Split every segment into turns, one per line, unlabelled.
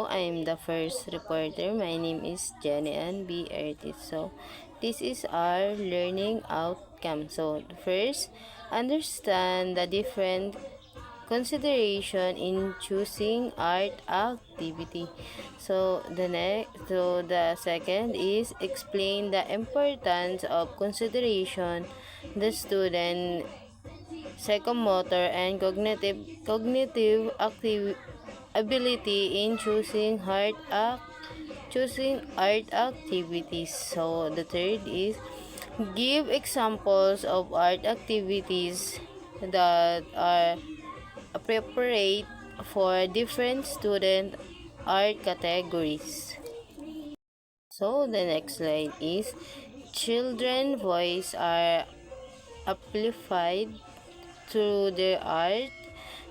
I am the first reporter. My name is Jenny Ann B. Ertis. This is our learning outcome. First, understand the different consideration in choosing art activity. The second is explain the importance of consideration the student psychomotor and cognitive ability in choosing art activities. The third is give examples of art activities that are appropriate for different student art categories. The next slide is children voice are amplified through their art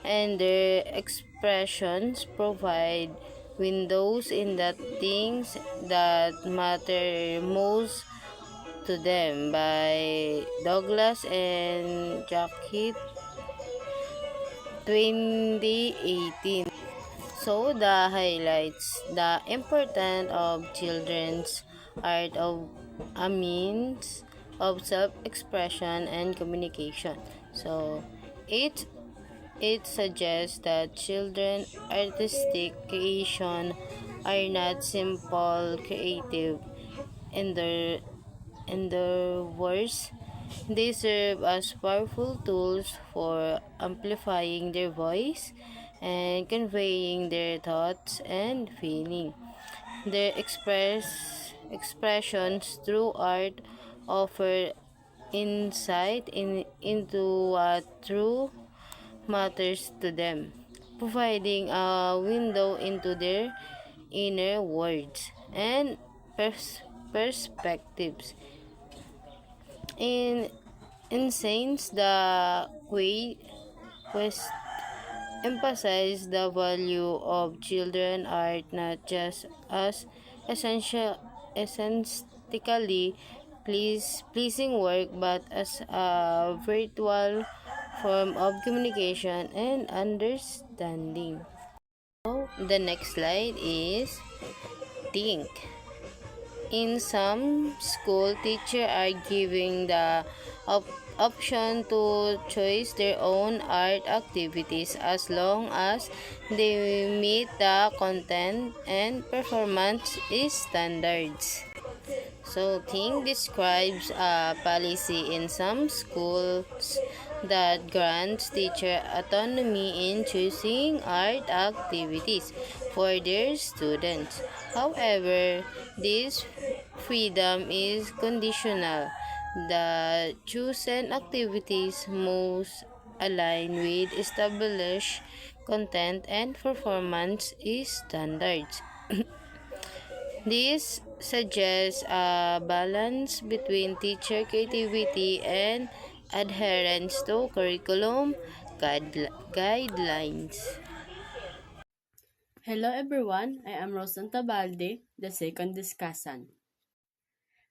and their expressions provide windows in the things that matter most to them by Douglas and Jackie 2018. The highlights the importance of children's art of a means of self-expression and communication. So it it suggests that children artistic creation are not simple creative in their words. They serve as powerful tools for amplifying their voice and conveying their thoughts and feelings. Their expressions through art offer insight into what true matters to them, providing a window into their inner worlds and perspectives. In Saints, the quest emphasize the value of children art not just as essentially pleasing work but as a virtual form of communication and understanding. The next slide is think. In some school, teachers are giving the option to choose their own art activities as long as they meet the content and performance standards. Think describes a policy in some schools that grants teacher autonomy in choosing art activities for their students. However, this freedom is conditional. The chosen activities must align with established content and performance standards. This suggests a balance between teacher creativity and adherence to curriculum guidelines.
Hello everyone, I am Rosan Tabalde, the second discussant.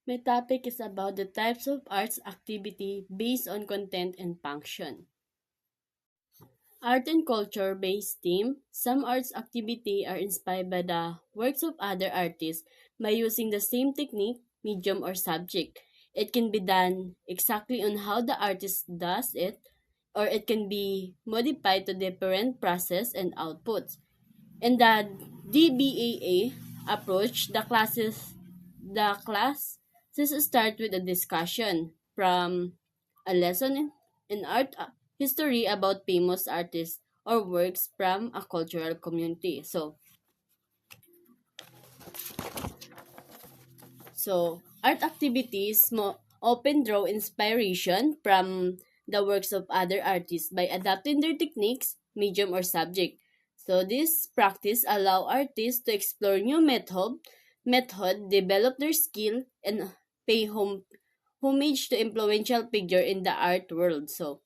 My topic is about the types of arts activity based on content and function. Art and culture-based theme, some arts activity are inspired by the works of other artists by using the same technique, medium, or subject. It can be done exactly on how the artist does it, or it can be modified to different process and outputs. In the DBAA approach, the classes start with a discussion from a lesson in art history about famous artists or works from a cultural community. So art activities often draw inspiration from the works of other artists by adapting their techniques, medium, or subject. So this practice allow artists to explore new method, develop their skill, and pay homage to influential figure in the art world. So,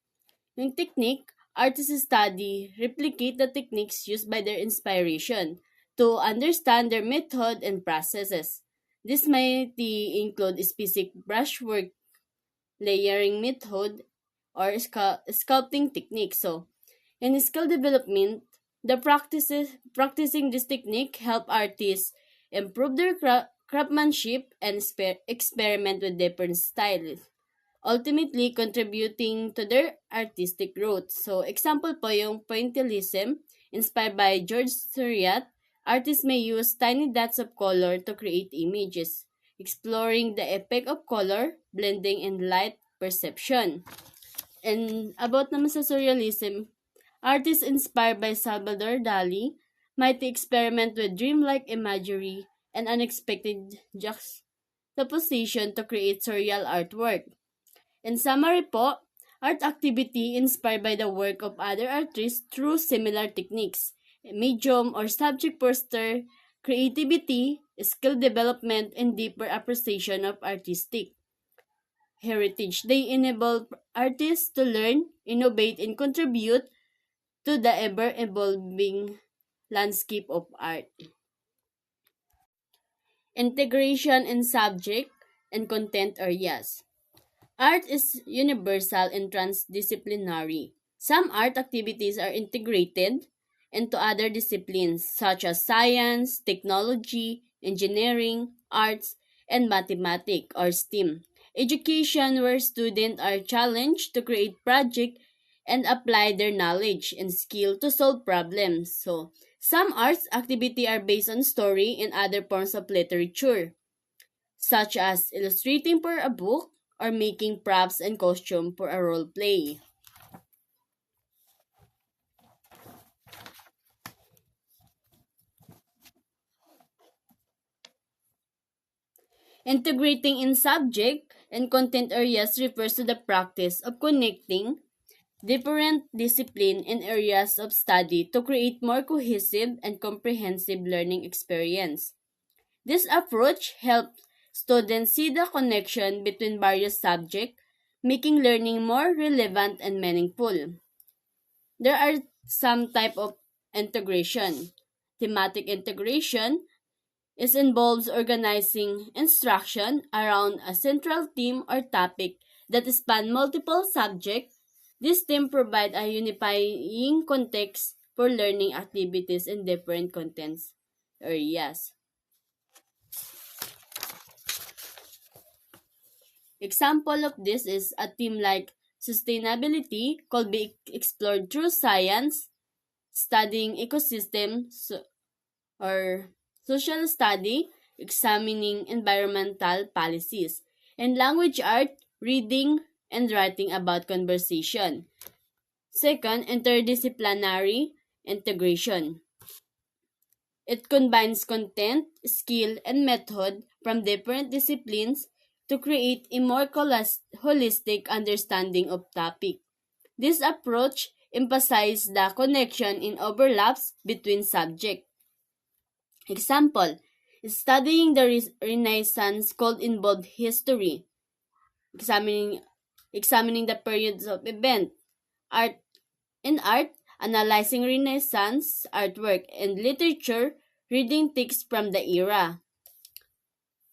yung technique, artists study, replicate the techniques used by their inspiration to understand their method and processes. This might include specific brushwork, layering method, or sculpting techniques. So, in skill development, The practicing this technique help artists improve their craftsmanship and experiment with different styles, ultimately contributing to their artistic growth. So, example po yung pointillism, inspired by George Seurat. Artists may use tiny dots of color to create images, exploring the effect of color, blending, and light perception. And about naman sa surrealism, artists inspired by Salvador Dali might experiment with dreamlike imagery and unexpected juxtaposition to create surreal artwork. In summary po, art activity inspired by the work of other artists through similar techniques, medium or subject foster creativity, skill development, and deeper appreciation of artistic heritage. They enable artists to learn, innovate, and contribute to the ever-evolving landscape of art. Integration in subject and content areas. Art is universal and transdisciplinary. Some art activities are integrated into other disciplines such as science, technology, engineering, arts, and mathematics or STEAM. Education where students are challenged to create projects and apply their knowledge and skill to solve problems. So, some arts activity are based on story and other forms of literature, such as illustrating for a book or making props and costume for a role play. Integrating in subject and content areas refers to the practice of connecting different discipline and areas of study to create more cohesive and comprehensive learning experience. This approach helps students see the connection between various subjects, making learning more relevant and meaningful. There are some type of integration. Thematic integration is involves organizing instruction around a central theme or topic that span multiple subjects. This theme provide a unifying context for learning activities in different contents areas. Example of this is a theme like sustainability could be explored through science, studying ecosystems, or social study, examining environmental policies, and language art, reading and writing about conversation. Second, interdisciplinary integration. It combines content, skill, and method from different disciplines to create a more holistic understanding of topic. This approach emphasizes the connection in overlaps between subjects. Example, studying the Renaissance could involve history, examining the periods of event, art in art, analyzing Renaissance artwork, and literature, reading texts from the era.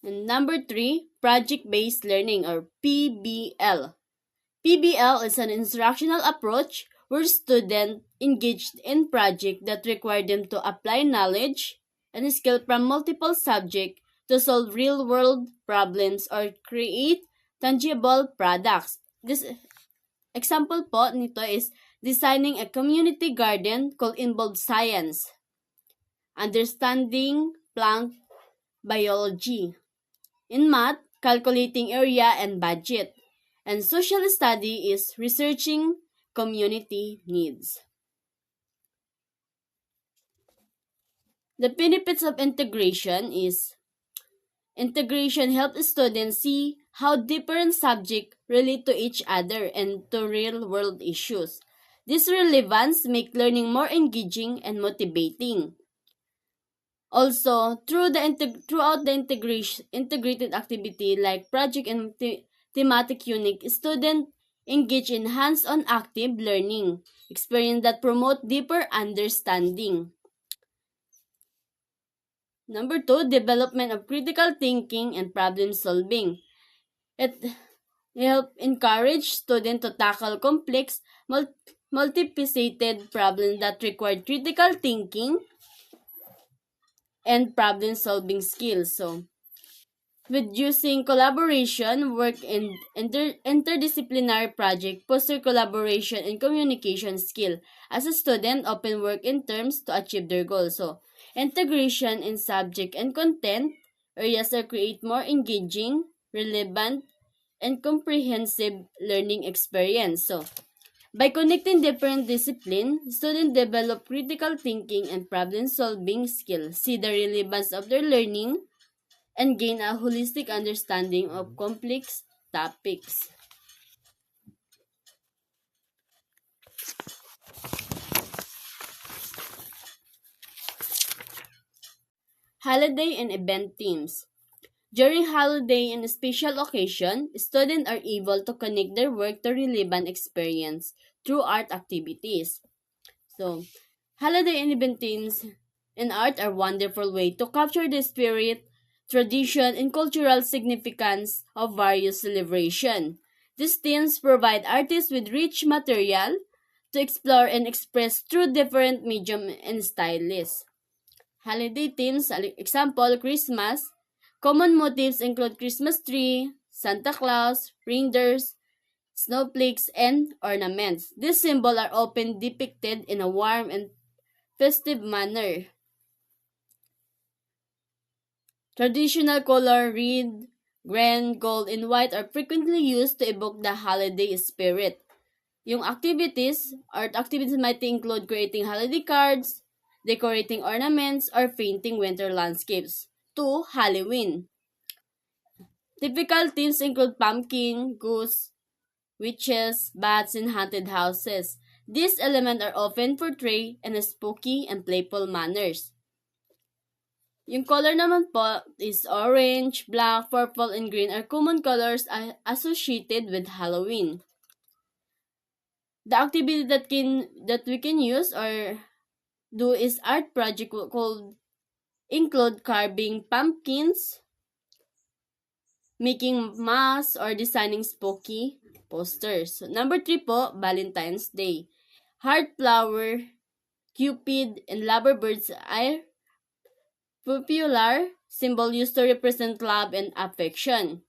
And number 3, project-based learning or PBL. PBL is an instructional approach where students engage in projects that require them to apply knowledge and skill from multiple subjects to solve real-world problems or create tangible products. This example po nito is designing a community garden could involve science, understanding plant biology. In math, calculating area and budget. And social study is researching community needs. The benefits of integration is integration helps students see how different subjects relate to each other and to real-world issues. This relevance makes learning more engaging and motivating. Also, throughout the integrated activity like project and thematic unit, students engage in hands-on active learning experience that promote deeper understanding. Number 2, development of critical thinking and problem solving. It helps encourage students to tackle complex multifaceted problems that require critical thinking and problem-solving skills. So, with using collaboration, work in interdisciplinary project, foster collaboration and communication skill. As a student, often work in terms to achieve their goals. So, integration in subject and content areas that create more engaging, relevant, and comprehensive learning experience. So, by connecting different disciplines, students develop critical thinking and problem-solving skills, see the relevance of their learning, and gain a holistic understanding of complex topics. Holiday and event themes. During holiday and special occasion, students are able to connect their work to relevant experience through art activities. So, holiday and event themes in art are wonderful way to capture the spirit, tradition, and cultural significance of various celebration. These themes provide artists with rich material to explore and express through different medium and styles. Holiday themes, example, Christmas. Common motifs include Christmas tree, Santa Claus, reindeers, snowflakes, and ornaments. These symbols are often depicted in a warm and festive manner. Traditional color red, green, gold, and white are frequently used to evoke the holiday spirit. Yung activities, art activities might include creating holiday cards, decorating ornaments, or painting winter landscapes. 2. Halloween. Typical themes include pumpkin, goose, witches, bats, and haunted houses. These elements are often portrayed in a spooky and playful manners. Yung color naman po is orange, black, purple, and green are common colors associated with Halloween. The activity that we can use or do is art project called include carving pumpkins, making masks, or designing spooky posters. So, number 3 po, Valentine's Day. Heart flower, Cupid, and lovebirds are popular symbol used to represent love and affection.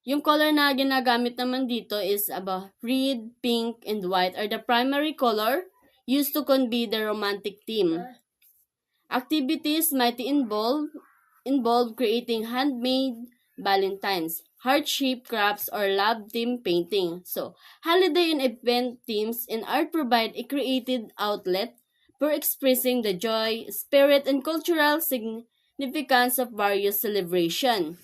Yung color na ginagamit naman dito is red, pink, and white are the primary color used to convey the romantic theme. Activities might involve creating handmade valentines, heart-shaped crafts, or love-theme painting. So, holiday and event themes in art provide a creative outlet for expressing the joy, spirit, and cultural significance of various celebrations.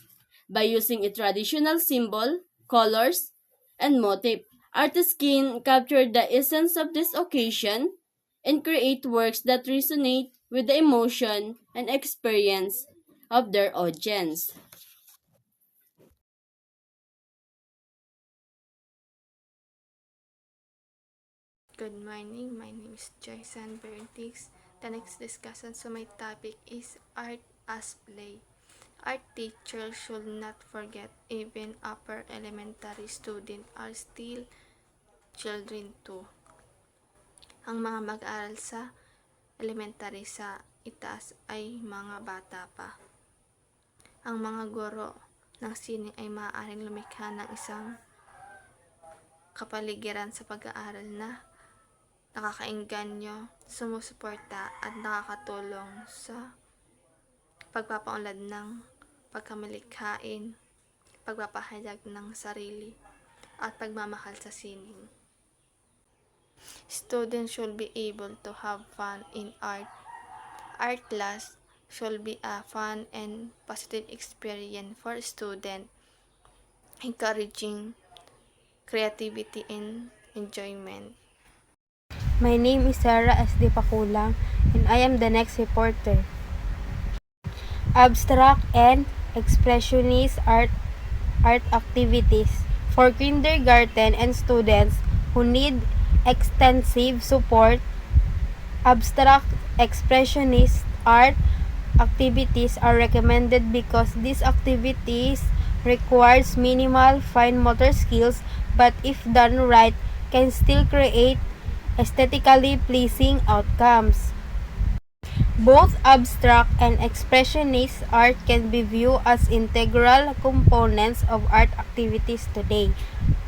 By using a traditional symbol, colors, and motif, artists can capture the essence of this occasion and create works that resonate with the emotion and experience of their audience.
Good morning, my name is Joyce Berntix. The next discussion so my topic is art as play. Art teachers should not forget even upper elementary students are still children too. Ang mga mag-aaral sa elementary sa itaas ay mga bata pa. Ang mga guro ng sining ay maaaring lumikha ng isang kapaligiran sa pag-aaral na nakakaengganyo, sumusuporta at nakakatulong sa pagpapaunlad ng pagkamalikhain, pagpapahayag ng sarili, at pagmamahal sa sining. Students should be able to have fun in art. Art class should be a fun and positive experience for students, encouraging creativity and enjoyment.
My name is Sarah S.D. Pakulang, and I am the next reporter. Abstract and expressionist art activities for kindergarten and students who need extensive support. Abstract expressionist art activities are recommended because these activities requires minimal fine motor skills, but if done right, can still create aesthetically pleasing outcomes. Both abstract and expressionist art can be viewed as integral components of art activities today.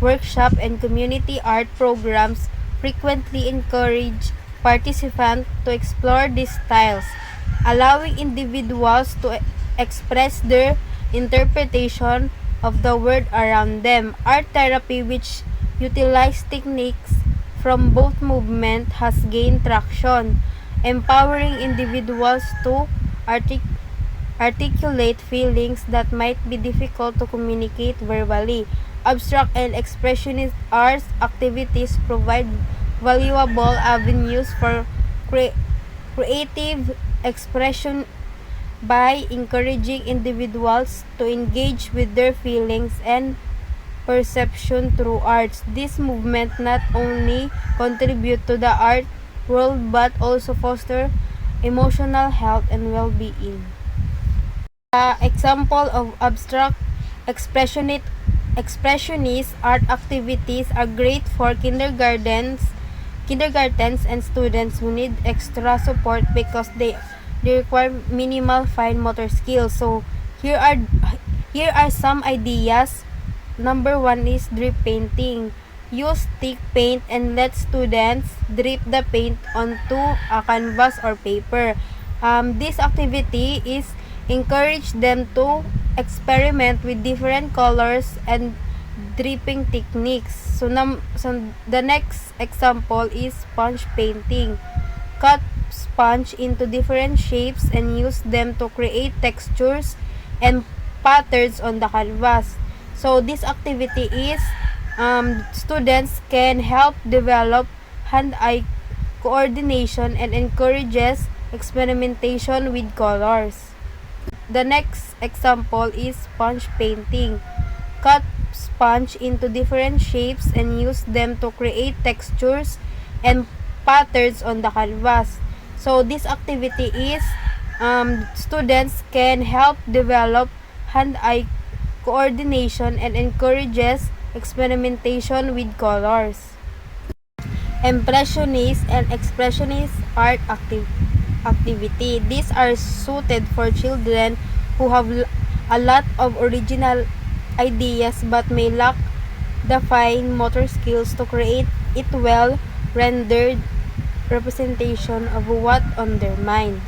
Workshop and community art programs frequently encourage participants to explore these styles, allowing individuals to express their interpretation of the world around them. Art therapy, which utilizes techniques from both movements, has gained traction, empowering individuals to articulate feelings that might be difficult to communicate verbally. Abstract and expressionist art activities provide valuable avenues for creative expression by encouraging individuals to engage with their feelings and perception through arts. This movement not only contribute to the art world but also foster emotional health and well-being. Example of abstract expressionist art activities are great for kindergartens and students who need extra support because they require minimal fine motor skills. So here are some ideas. Number one is drip painting. Use stick paint and let students drip the paint onto a canvas or paper. This activity is encourage them to experiment with different colors and dripping techniques. So the next example is sponge painting. Cut sponge into different shapes and use them to create textures and patterns on the canvas. So this activity is students can help develop hand-eye coordination and encourages experimentation with colors. The next example is sponge painting. Cut sponge into different shapes and use them to create textures and patterns on the canvas. So this activity is students can help develop hand-eye coordination and encourages experimentation with colors. Impressionist and expressionist art activity. These are suited for children who have a lot of original ideas but may lack the fine motor skills to create it well rendered representation of what on their mind.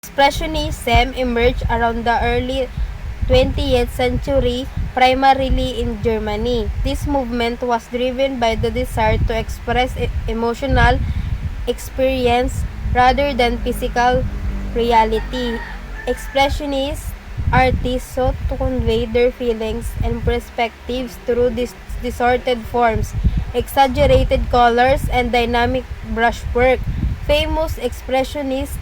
Expressionism emerged around the early 20th century, primarily in Germany. This movement was driven by the desire to express emotional experience rather than physical reality. Expressionist artists sought to convey their feelings and perspectives through distorted forms, exaggerated colors, and dynamic brushwork. Famous expressionist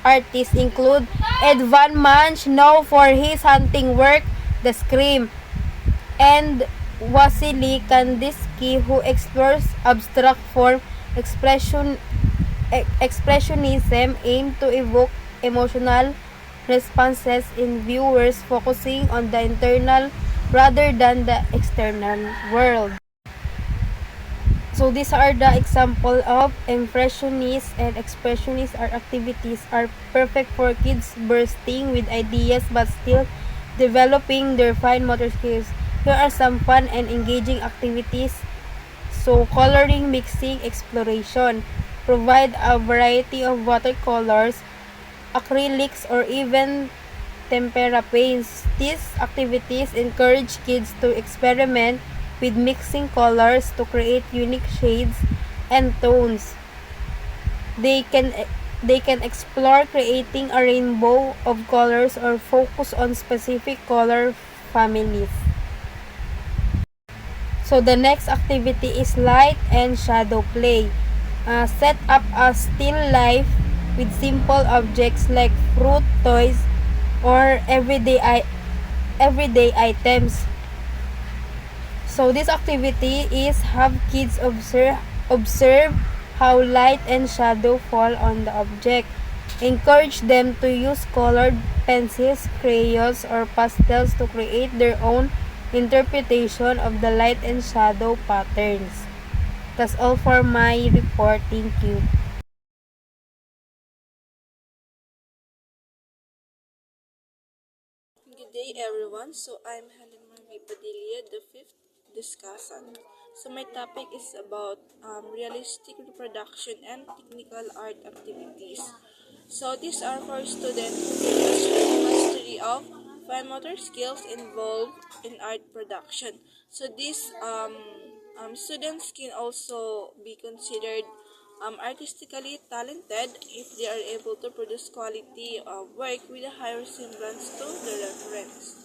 artists include Ed Van Munch, known for his hunting work, The Scream, and Wassily Kandinsky, who explores abstract form. Expressionism aimed to evoke emotional responses in viewers, focusing on the internal rather than the external world. So these are the example of impressionist and expressionist art activities are perfect for kids bursting with ideas but still developing their fine motor skills. Here are some fun and engaging activities. So coloring, mixing, exploration. Provide a variety of watercolors, acrylics, or even tempera paints. These activities encourage kids to experiment with mixing colors to create unique shades and tones. They can explore creating a rainbow of colors or focus on specific color families. So the next activity is light and shadow play. Set up a still life with simple objects like fruit, toys, or everyday items. So this activity is have kids observe how light and shadow fall on the object. Encourage them to use colored pencils, crayons, or pastels to create their own interpretation of the light and shadow patterns. That's all for my report. Thank you.
Good day, everyone. So I'm Helen Marie Padilla, the fifth discussant. So my topic is about realistic reproduction and technical art activities. So these are for students who demonstrate mastery of fine motor skills involved in art production. So these students can also be considered artistically talented if they are able to produce quality work with a higher semblance to the reference.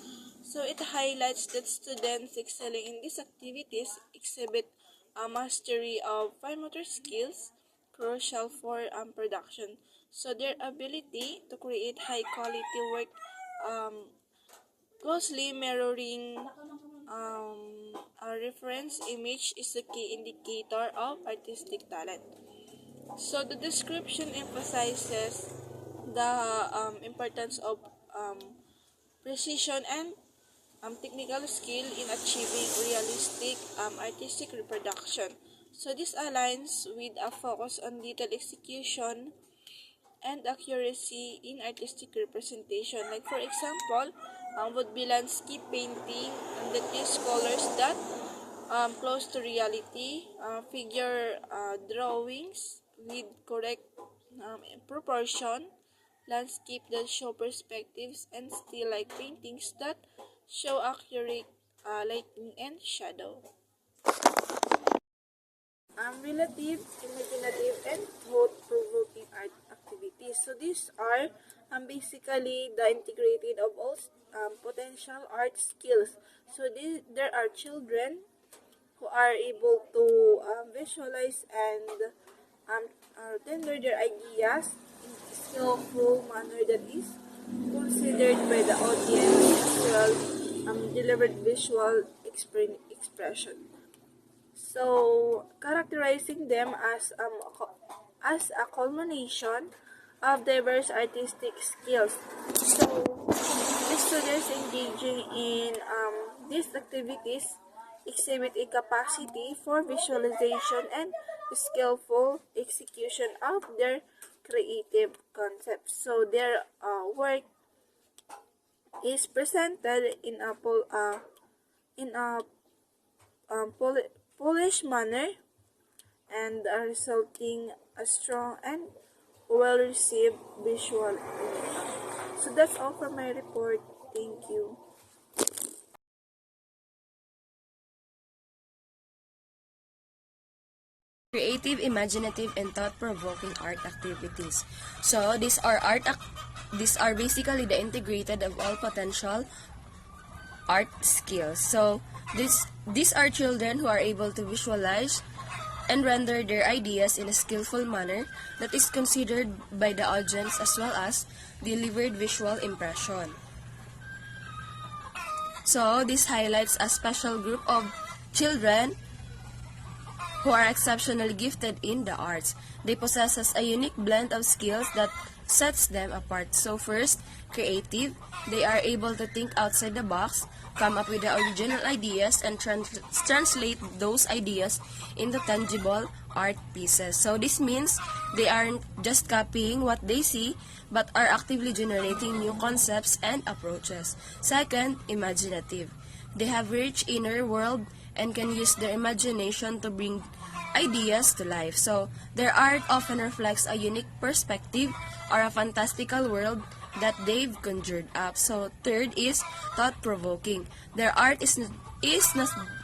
So it highlights that students excelling in these activities exhibit a mastery of fine motor skills crucial for production. So their ability to create high quality work closely mirroring a reference image is a key indicator of artistic talent. So the description emphasizes the importance of precision and technical skill in achieving realistic artistic reproduction. So this aligns with a focus on detailed execution and accuracy in artistic representation. Like for example, would be landscape painting that use colors that close to reality, figure drawings with correct proportion, landscape that show perspectives, and still like paintings that show accurate lighting and shadow. Relative, imaginative, and thought-provoking art activities. So these are basically the integrated of all potential art skills. So there are children who are able to visualize and tender their ideas in a skillful manner that is considered by the audience as well delivered visual expression. So, characterizing them as a culmination of diverse artistic skills. So, the students engaging in these activities exhibit a capacity for visualization and skillful execution of their creative concepts. So, their work is presented in a polished manner and resulting a strong and well-received visual impact. So that's all for my report. Thank you.
Creative, imaginative, and thought-provoking art activities. So these are basically the integrated of all potential art skills. So these are children who are able to visualize and render their ideas in a skillful manner that is considered by the audience as well as delivered visual impression. So this highlights a special group of children who are exceptionally gifted in the arts. They possess a unique blend of skills that sets them apart. So first, creative. They are able to think outside the box, come up with the original ideas, and translate those ideas into tangible art pieces. So this means they aren't just copying what they see, but are actively generating new concepts and approaches. Second, imaginative. They have rich inner world and can use their imagination to bring ideas to life. So, their art often reflects a unique perspective or a fantastical world that they've conjured up. So, third is thought-provoking. Their art is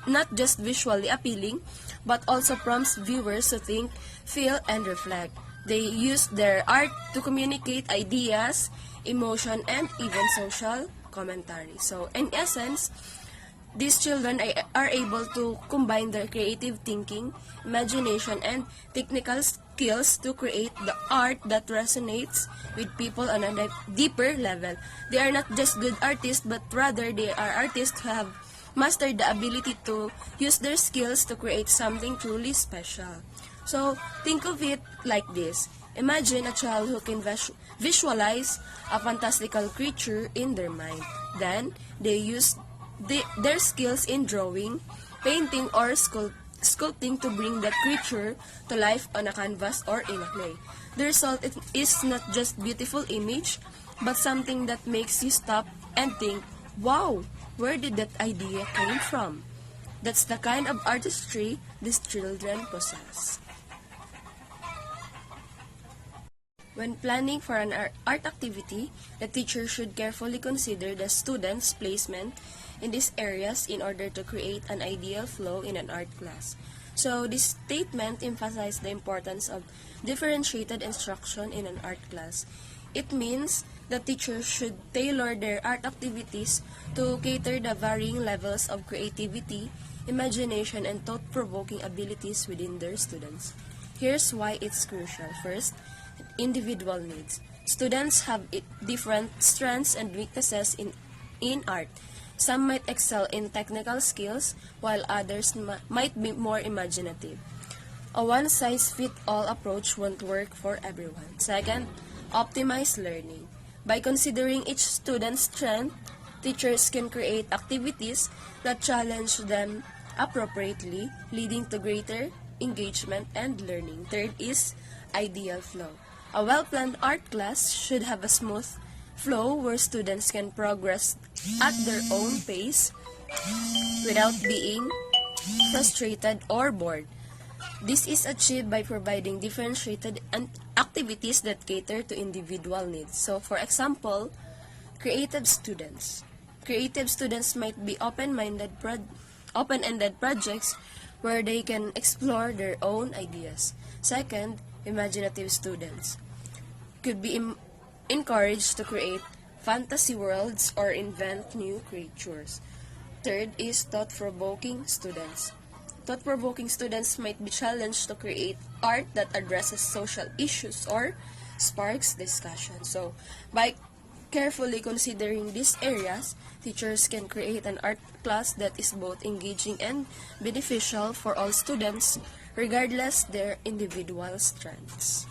not just visually appealing, but also prompts viewers to think, feel, and reflect. They use their art to communicate ideas, emotion, and even social commentary. So, in essence, these children are able to combine their creative thinking, imagination, and technical skills to create the art that resonates with people on a deeper level. They are not just good artists, but rather they are artists who have mastered the ability to use their skills to create something truly special. So, think of it like this. Imagine a child who can visualize a fantastical creature in their mind. Then, they use their skills in drawing, painting, or sculpting to bring the creature to life on a canvas or in a clay. The result is not just beautiful image, but something that makes you stop and think, wow, where did that idea came from? That's the kind of artistry these children possess. When planning for an art activity, the teacher should carefully consider the student's placement in these areas in order to create an ideal flow in an art class. So this statement emphasizes the importance of differentiated instruction in an art class. It means the teachers should tailor their art activities to cater the varying levels of creativity, imagination, and thought-provoking abilities within their students. Here's why it's crucial. First, individual needs. Students have different strengths and weaknesses in art. Some might excel in technical skills, while others might be more imaginative. A one-size-fits-all approach won't work for everyone. Second, optimize learning. By considering each student's strength, teachers can create activities that challenge them appropriately, leading to greater engagement and learning. Third is ideal flow. A well-planned art class should have a smooth flow where students can progress at their own pace without being frustrated or bored. This is achieved by providing differentiated activities that cater to individual needs. So, for example, creative students. Creative students might be open-ended projects where they can explore their own ideas. Second, imaginative students could be encouraged to create fantasy worlds or invent new creatures. Third is thought-provoking students. Thought-provoking students might be challenged to create art that addresses social issues or sparks discussion. So, by carefully considering these areas, teachers can create an art class that is both engaging and beneficial for all students, regardless their individual strengths.